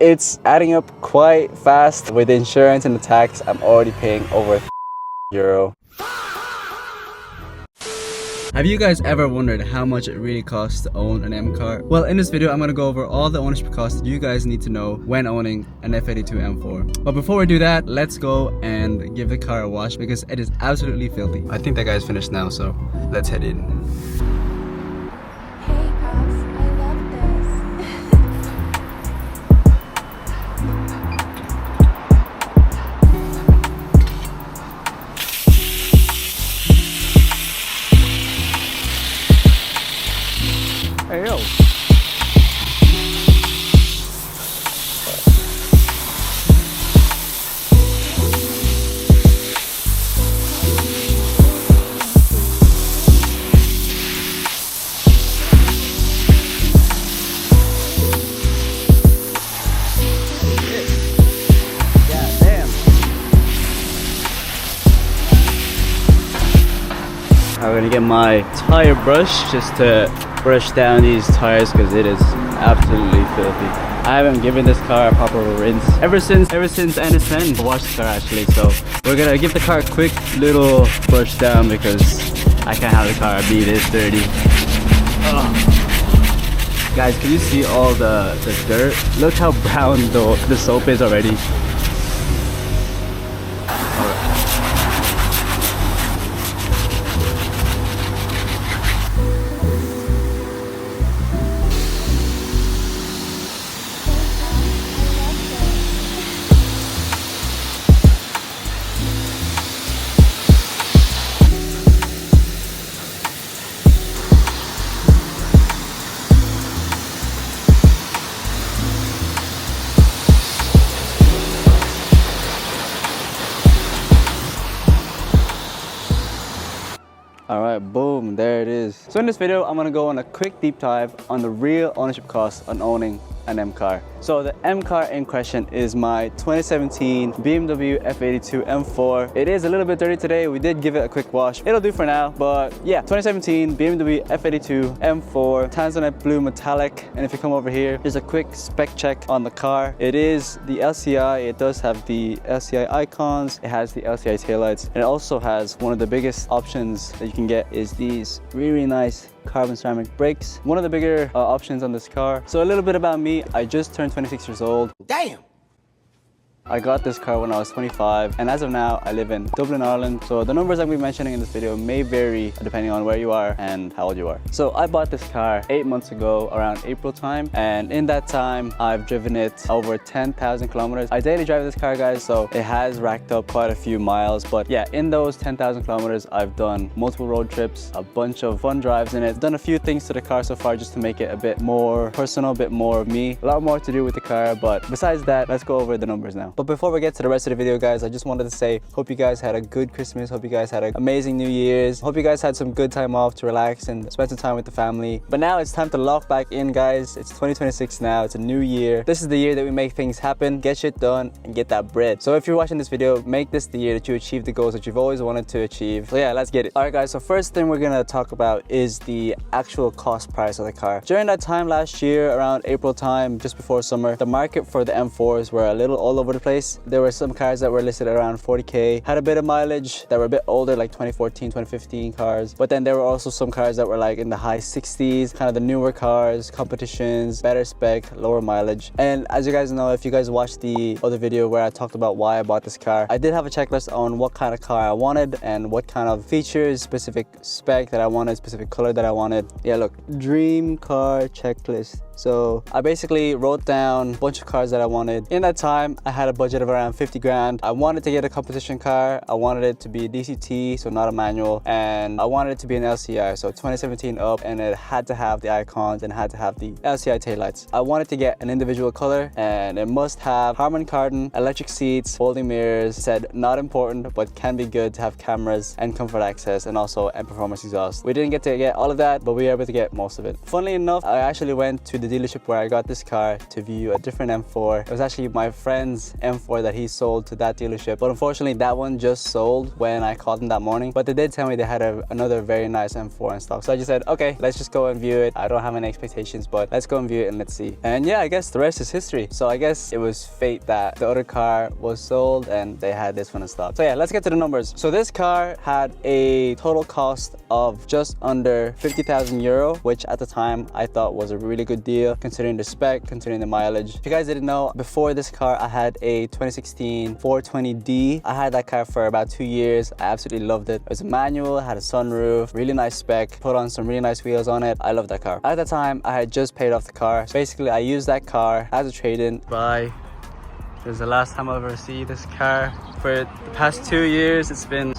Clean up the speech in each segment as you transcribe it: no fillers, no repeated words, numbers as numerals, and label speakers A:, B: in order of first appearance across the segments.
A: it's adding up quite fast. With the insurance and the tax, I'm already paying over €. Have you guys ever wondered how much it really costs to own an M car? Well, in this video, I'm gonna go over all the ownership costs you guys need to know when owning an F82 M4. But before we do that, let's go and give the car a wash because it is absolutely filthy. I think that guy's finished now, so let's head in. Hey, yo. I'm gonna get my tire brush just to brush down these tires because it is absolutely filthy. I haven't given this car a proper rinse ever since NSN washed the car actually. So we're gonna give the car a quick little brush down because I can't have the car be this dirty. Ugh. Guys, can you see all the dirt? Look how brown the soap is already. Alright, boom, there it is. So in this video, I'm gonna go on a quick deep dive on the real ownership costs on owning an M car. So the M car in question is my 2017 BMW F82 M4. It is a little bit dirty today. We did give it a quick wash. It'll do for now, but yeah, 2017 BMW F82 M4, tanzanite blue metallic. And if you come over here, there's a quick spec check on the car. It is the LCI. It does have the LCI icons. It has the LCI taillights. And it also has one of the biggest options that you can get is these really nice carbon ceramic brakes. One of the bigger options on this car. So a little bit about me. I just turned 26 years old. Damn! I got this car when I was 25, and as of now, I live in Dublin, Ireland. So the numbers I'm going to be mentioning in this video may vary depending on where you are and how old you are. So I bought this car 8 months ago, around April time, and in that time, I've driven it over 10,000 kilometers. I daily drive this car, guys, so it has racked up quite a few miles. But yeah, in those 10,000 kilometers, I've done multiple road trips, a bunch of fun drives in it. Done a few things to the car so far just to make it a bit more personal, a bit more of me. A lot more to do with the car, but besides that, let's go over the numbers now. But before we get to the rest of the video, guys, I just wanted to say, hope you guys had a good Christmas. Hope you guys had an amazing New Year's. Hope you guys had some good time off to relax and spend some time with the family. But now it's time to lock back in, guys. It's 2026 now. It's a new year. This is the year that we make things happen, get shit done, and get that bread. So if you're watching this video, make this the year that you achieve the goals that you've always wanted to achieve. So yeah, let's get it. All right, guys, so first thing we're gonna talk about is the actual cost price of the car. During that time last year, around April time, just before summer, the market for the M4s were a little all over the place. There were some cars that were listed around 40K, had a bit of mileage, that were a bit older, like 2014, 2015 cars. But then there were also some cars that were like in the high 60s, kind of the newer cars, competitions, better spec, lower mileage. And as you guys know, if you guys watched the other video where I talked about why I bought this car, I did have a checklist on what kind of car I wanted and what kind of features, specific spec that I wanted, specific color that I wanted. Yeah, look, dream car checklist. So I basically wrote down a bunch of cars that I wanted. In that time, I had a budget of around 50 grand. I wanted to get a competition car. I wanted it to be DCT, so not a manual. And I wanted it to be an LCI, so 2017 up, and it had to have the icons and had to have the LCI taillights. I wanted to get an individual color, and it must have Harman Kardon, electric seats, folding mirrors. Said not important, but can be good to have cameras and comfort access, and also and performance exhaust. We didn't get to get all of that, but we were able to get most of it. Funnily enough, I actually went to the dealership where I got this car to view a different M4. It was actually my friend's M4 that he sold to that dealership, but unfortunately that one just sold when I called them that morning. But they did tell me they had another very nice M4 in stock, so I just said, okay, let's just go and view it. I don't have any expectations, but let's go and view it and let's see. And yeah, I guess the rest is history. So I guess it was fate that the other car was sold and they had this one in stock. So yeah, let's get to the numbers. So this car had a total cost of just under 50,000 euro, which at the time I thought was a really good deal considering the spec, considering the mileage. If you guys didn't know, before this car I had a 2016 420D. I had that car for about 2 years. I absolutely loved it. It was a manual, had a sunroof, really nice spec, put on some really nice wheels on it. I loved that car. At the time I had just paid off the car. So basically I used that car as a trade-in. Bye. It was the last time I'll ever see this car. For the past 2 years, it's been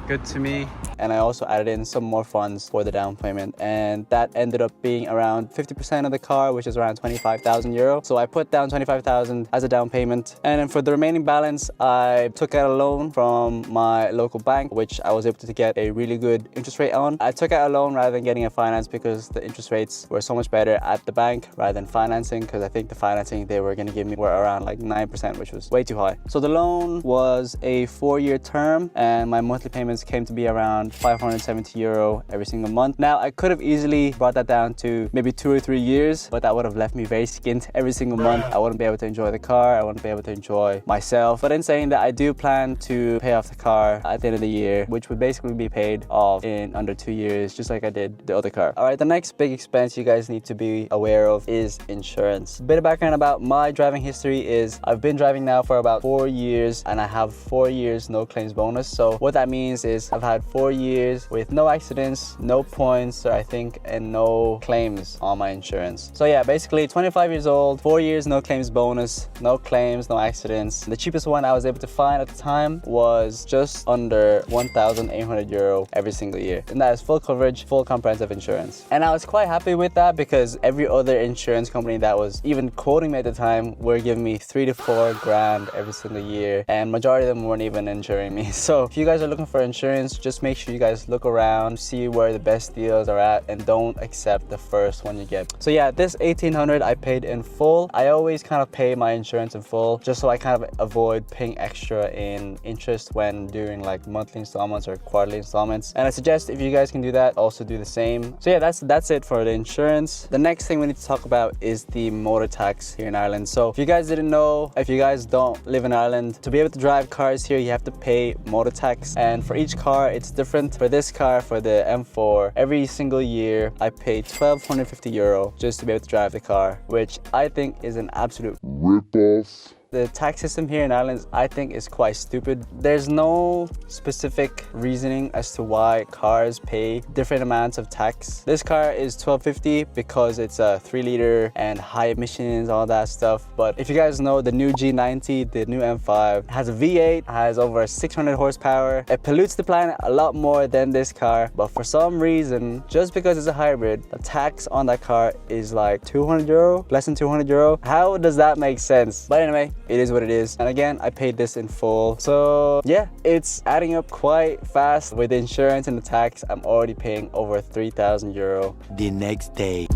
A: good to me. And I also added in some more funds for the down payment, and that ended up being around 50% of the car, which is around 25,000 euro. So I put down 25,000 as a down payment, and then for the remaining balance I took out a loan from my local bank, which I was able to get a really good interest rate on. I took out a loan rather than getting a finance because the interest rates were so much better at the bank rather than financing, because I think the financing they were going to give me were around like 9%, which was way too high. So the loan was a 4-year term and my monthly payments came to be around 570 euro every single month. Now I could have easily brought that down to maybe 2 or 3 years, but that would have left me very skint every single month. I wouldn't be able to enjoy the car, I wouldn't be able to enjoy myself. But in saying that, I do plan to pay off the car at the end of the year, which would basically be paid off in under 2 years, just like I did the other car. All right, the next big expense you guys need to be aware of is insurance. A bit of background about my driving history is I've been driving now for about 4 years and I have 4 years no claims bonus. So what that means is I've had 4 years with no accidents, no points, I think, and no claims on my insurance. So yeah, basically 25 years old, 4 years no claims bonus, no claims, no accidents. The cheapest one I was able to find at the time was just under 1,800 euro every single year, and that is full coverage, full comprehensive insurance. And I was quite happy with that because every other insurance company that was even quoting me at the time were giving me 3 to 4 grand every single year, and majority of them weren't even insuring me. So if you guys are looking for insurance, just make sure you guys look around, see where the best deals are at, and don't accept the first one you get. So yeah, this 1,800 I paid in full. I always kind of pay my insurance in full just so I kind of avoid paying extra in interest when doing like monthly installments or quarterly installments. And I suggest if you guys can do that, also do the same. So yeah, that's it for the insurance. The next thing we need to talk about is the motor tax here in Ireland. So if you guys didn't know, if you guys don't live in Ireland, to be able to drive cars here, you have to pay motor tax. And for each car, it's different. For this car, for the M4, every single year, I pay 1,250 euro just to be able to drive the car, which I think is an absolute rip-off. The tax system here in Ireland, I think, is quite stupid. There's no specific reasoning as to why cars pay different amounts of tax. This car is 1,250 because it's a 3-liter and high emissions, all that stuff. But if you guys know, the new G90, the new M5, has a V8, has over 600 horsepower. It pollutes the planet a lot more than this car. But for some reason, just because it's a hybrid, the tax on that car is like 200 euro, less than 200 euro. How does that make sense? But anyway, it is what it is. And again, I paid this in full. So yeah, it's adding up quite fast. With the insurance and the tax, I'm already paying over 3,000 euro the next day.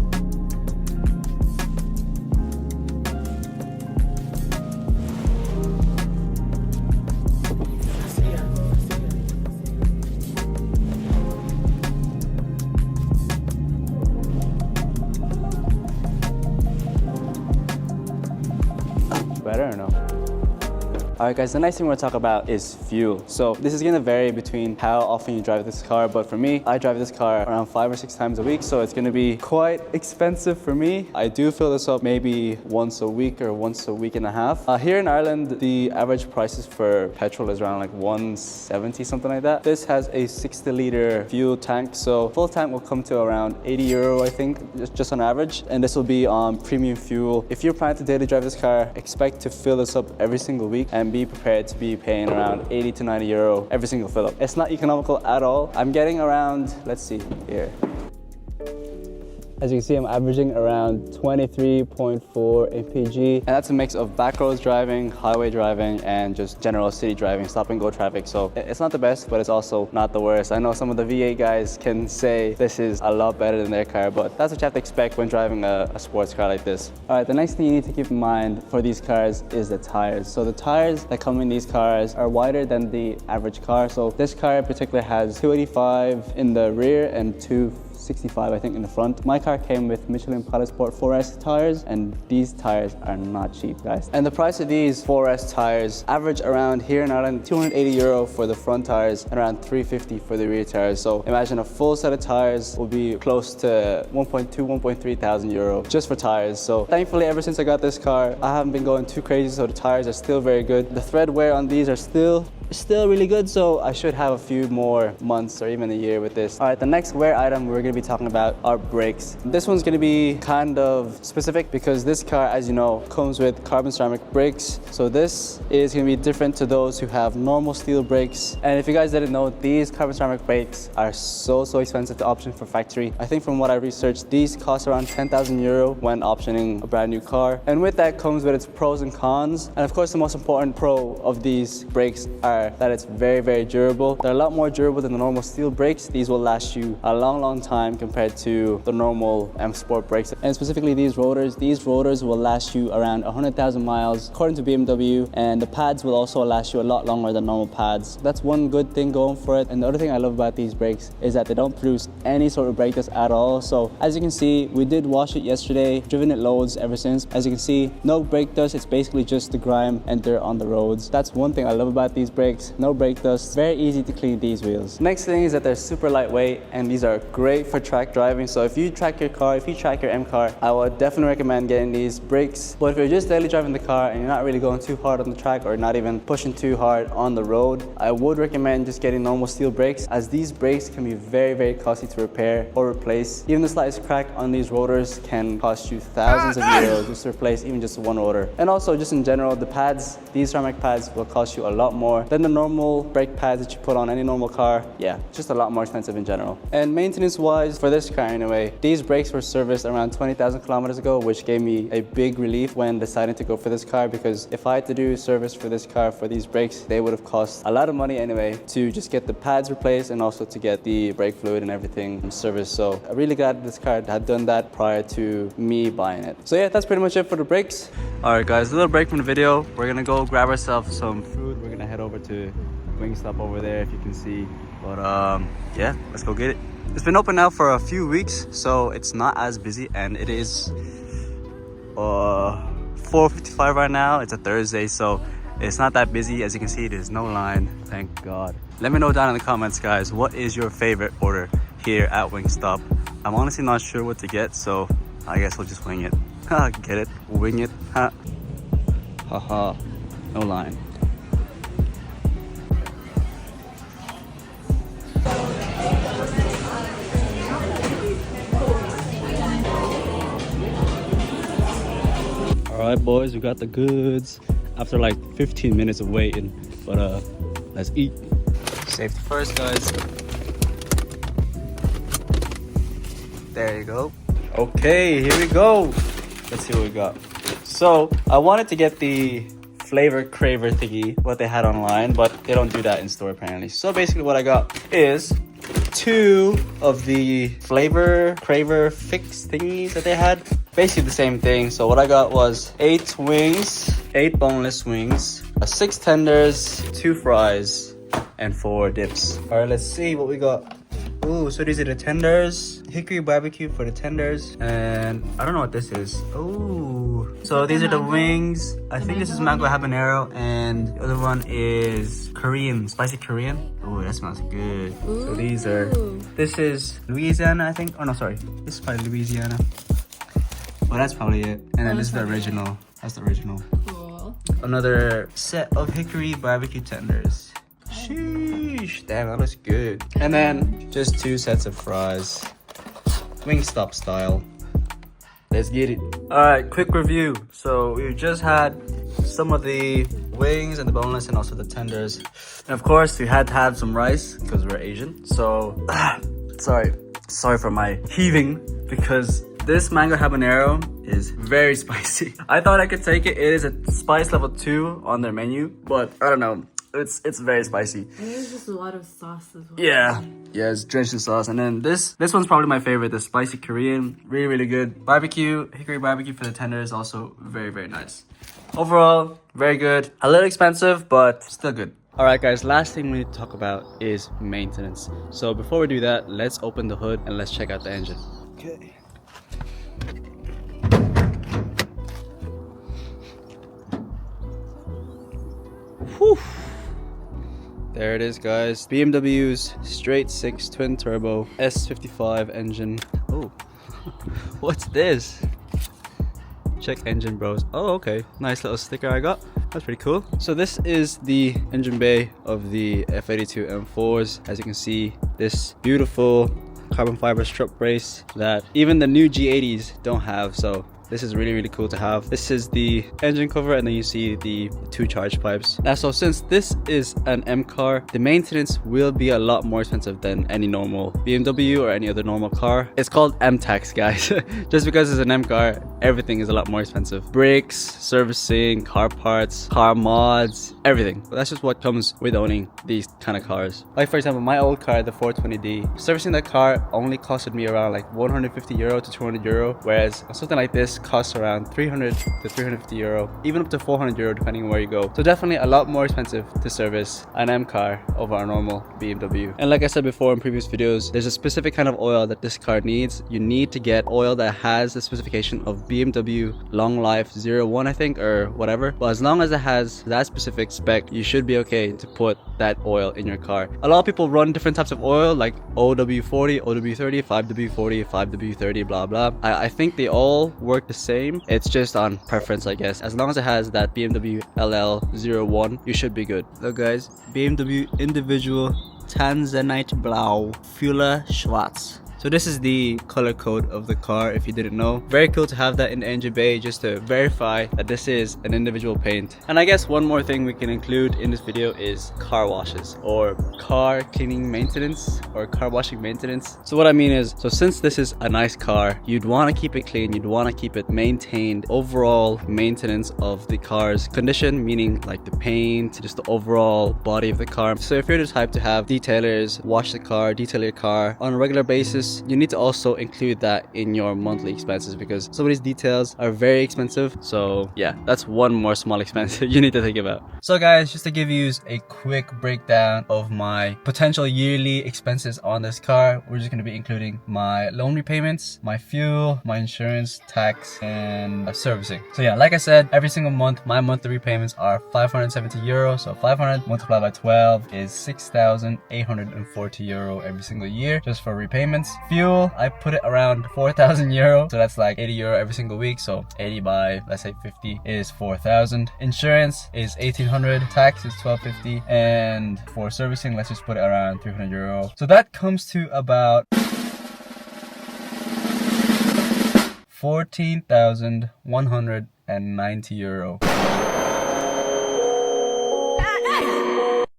A: Better or no? Alright guys, the next thing we're gonna talk about is fuel. So this is gonna vary between how often you drive this car, but for me, I drive this car around 5 or 6 times a week, so it's gonna be quite expensive for me. I do fill this up maybe once a week or once a week and a half. Here in Ireland, the average prices for petrol is around like 170, something like that. This has a 60-liter fuel tank, so full tank will come to around 80 euro, I think, just on average. And this will be on premium fuel. If you're planning to daily drive this car, expect to fill this up every single week and be prepared to be paying around 80 to 90 euro every single fill up. It's not economical at all. I'm getting around, let's see here, As you can see, I'm averaging around 23.4 mpg, and that's a mix of backroads driving, highway driving, and just general city driving, stop and go traffic. So it's not the best, but it's also not the worst. I know some of the V8 guys can say this is a lot better than their car, but that's what you have to expect when driving a sports car like this. All right, the next thing you need to keep in mind for these cars is the tires. So the tires that come in these cars are wider than the average car. So this car in particular has 285 in the rear and 265 I think in the front. My car came with Michelin Pilot Sport 4S tires, and these tires are not cheap, guys. And the price of these 4S tires average around here in Ireland 280 euro for the front tires and around 350 for the rear tires. So imagine a full set of tires will be close to 1.3 thousand euro just for tires. So thankfully, ever since I got this car, I haven't been going too crazy, so the tires are still very good. The thread wear on these are still really good, so I should have a few more months or even a year with this. All right, the next wear item we're going to be talking about are brakes. This one's going to be kind of specific because this car, as you know, comes with carbon ceramic brakes. So this is going to be different to those who have normal steel brakes. And if you guys didn't know, these carbon ceramic brakes are so expensive to option for factory. I think from what I researched, these cost around 10,000 euro when optioning a brand new car. And with that comes with its pros and cons. And of course, the most important pro of these brakes are that it's very durable. They're a lot more durable than the normal steel brakes. These will last you a long time compared to the normal M Sport brakes. And specifically these rotors will last you around 100,000 miles according to BMW, and the pads will also last you a lot longer than normal pads. That's one good thing going for it. And the other thing I love about these brakes is that they don't produce any sort of brake dust at all. So as you can see, we did wash it yesterday, driven it loads ever since. As you can see, no brake dust. It's basically just the grime and dirt on the roads. That's one thing I love about these brakes. No brake dust, very easy to clean these wheels. Next thing is that they're super lightweight, and these are great for track driving. So if you track your car, if you track your M car, I would definitely recommend getting these brakes. But if you're just daily driving the car and you're not really going too hard on the track or not even pushing too hard on the road, I would recommend just getting normal steel brakes, as these brakes can be very costly to repair or replace. Even the slightest crack on these rotors can cost you thousands of euros just to replace even just one rotor. And also just in general, the pads, these ceramic pads will cost you a lot more than the normal brake pads that you put on any normal car. Yeah, just a lot more expensive in general. And maintenance wise, for this car anyway, these brakes were serviced around 20,000 kilometers ago, which gave me a big relief when deciding to go for this car, because if I had to do service for this car for these brakes, they would have cost a lot of money anyway to just get the pads replaced and also to get the brake fluid and everything serviced. So I'm really glad this car had done that prior to me buying it. So yeah, that's pretty much it for the brakes. All right guys, a little break from the video. We're gonna go grab ourselves some food. We're gonna head over to Wingstop over there, if you can see. But yeah, let's go get it. It's been open now for a few weeks, so it's not as busy, and it is 4:55 right now. It's a Thursday, so it's not that busy. As you can see, there's no line, thank God. Let me know down in the comments, guys, what is your favorite order here at Wingstop? I'm honestly not sure what to get, so I guess we'll just wing it. Get it? Wing it? Haha, no line. All right, boys, we got the goods after like 15 minutes of waiting, but let's eat. Safety first, guys. There you go. Okay, here we go. Let's see what we got. So I wanted to get the flavor craver thingy, what they had online, but they don't do that in store apparently. So basically what I got is 2 of the flavor craver fix thingies that they had. Basically the same thing. So what I got was 8 wings, 8 boneless wings, 6 tenders, 2 fries, and 4 dips. All right, let's see what we got. Ooh, so these are the tenders. Hickory barbecue for the tenders. And I don't know what this is. Ooh. So these are the wings. I think this is mango habanero. And the other one is Korean, spicy Korean. Oh, that smells good. Ooh. So these are, this is Louisiana, I think. Oh no, sorry. This is probably Louisiana. Well, that's probably it. And then this is the original. That's the original. Cool. Another set of hickory barbecue tenders. Sheesh, damn, that looks good. And then just 2 sets of fries, Wingstop style. Let's get it. All right, quick review. So we just had some of the wings and the boneless and also the tenders. And of course, we had to have some rice because we're Asian. So, sorry for my heaving, because This mango habanero is very spicy. I thought I could take it. It is a spice level 2 on their menu, but I don't know. It's very spicy.
B: And there's just a lot of sauce as well.
A: Yeah, it's drenched in sauce. And then this one's probably my favorite, the spicy Korean. Really, really good. Barbecue, hickory barbecue for the tenders, also very, very nice. Overall, very good. A little expensive, but still good. All right, guys, last thing we need to talk about is maintenance. So before we do that, let's open the hood and let's check out the engine. Okay. Whew. There it is, guys. BMW's straight 6 twin turbo S55 engine. Oh, what's this? Check engine bros. Oh, okay. Nice little sticker I got. That's pretty cool. So this is the engine bay of the F82 M4s. As you can see, this beautiful carbon fiber strut brace that even the new G80s don't have. So this is really, really cool to have. This is the engine cover, and then you see the 2 charge pipes. Now, so since this is an M car, the maintenance will be a lot more expensive than any normal BMW or any other normal car. It's called M tax, guys. Just because it's an M car, everything is a lot more expensive. Brakes, servicing, car parts, car mods, everything. But that's just what comes with owning these kind of cars. Like for example, my old car, the 420D, servicing that car only costed me around like 150 euro to 200 euro, whereas something like this costs around 300 to 350 euro, even up to 400 euro depending on where you go. So definitely a lot more expensive to service an M car over a normal BMW. And like I said before in previous videos, there's a specific kind of oil that this car needs. You need to get oil that has the specification of BMW Long Life 01, I think, or whatever. But as long as it has that specific spec, you should be okay to put that oil in your car. A lot of people run different types of oil like OW40, OW30, 5W40, 5W30, blah blah. I think they all work the same. It's just on preference, I guess. As long as it has that BMW LL01, you should be good. So guys, BMW individual tanzanite blau Fühler Schwarz. So this is the color code of the car, if you didn't know. Very cool to have that in the engine bay just to verify that this is an individual paint. And I guess one more thing we can include in this video is car washes or car cleaning maintenance or car washing maintenance. So what I mean is, so since this is a nice car, you'd want to keep it clean, you'd want to keep it maintained. Overall maintenance of the car's condition, meaning like the paint, just the overall body of the car. So if you're the type to have detailers wash the car, detail your car on a regular basis, you need to also include that in your monthly expenses because some of these details are very expensive. So yeah, that's one more small expense you need to think about. So guys, just to give you a quick breakdown of my potential yearly expenses on this car, we're just going to be including my loan repayments, my fuel, my insurance, tax, and servicing. So yeah, like I said, every single month my monthly repayments are 570 euro. So 500 multiplied by 12 is 6,840 euro every single year just for repayments. Fuel, I put it around 4,000 euro, so that's like 80 euro every single week. So 80 by, let's say 50 is 4,000. Insurance is 1,800, tax is 1,250, and for servicing, let's just put it around 300 euro. So that comes to about 14,190 euro.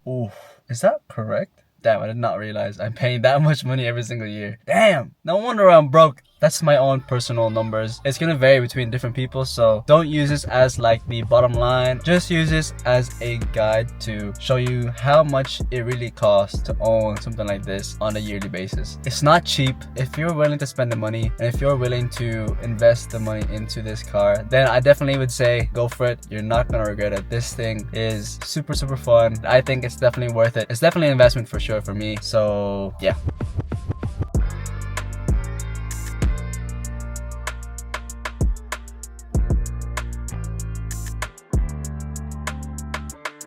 A: Ooh, is that correct? Damn, I did not realize I'm paying that much money every single year. Damn, no wonder I'm broke. That's my own personal numbers. It's gonna vary between different people, so don't use this as like the bottom line. Just use this as a guide to show you how much it really costs to own something like this on a yearly basis. It's not cheap. If you're willing to spend the money and if you're willing to invest the money into this car, then I definitely would say go for it. You're not gonna regret it. This thing is super fun. I think it's definitely worth it. It's definitely an investment for sure for me. So yeah.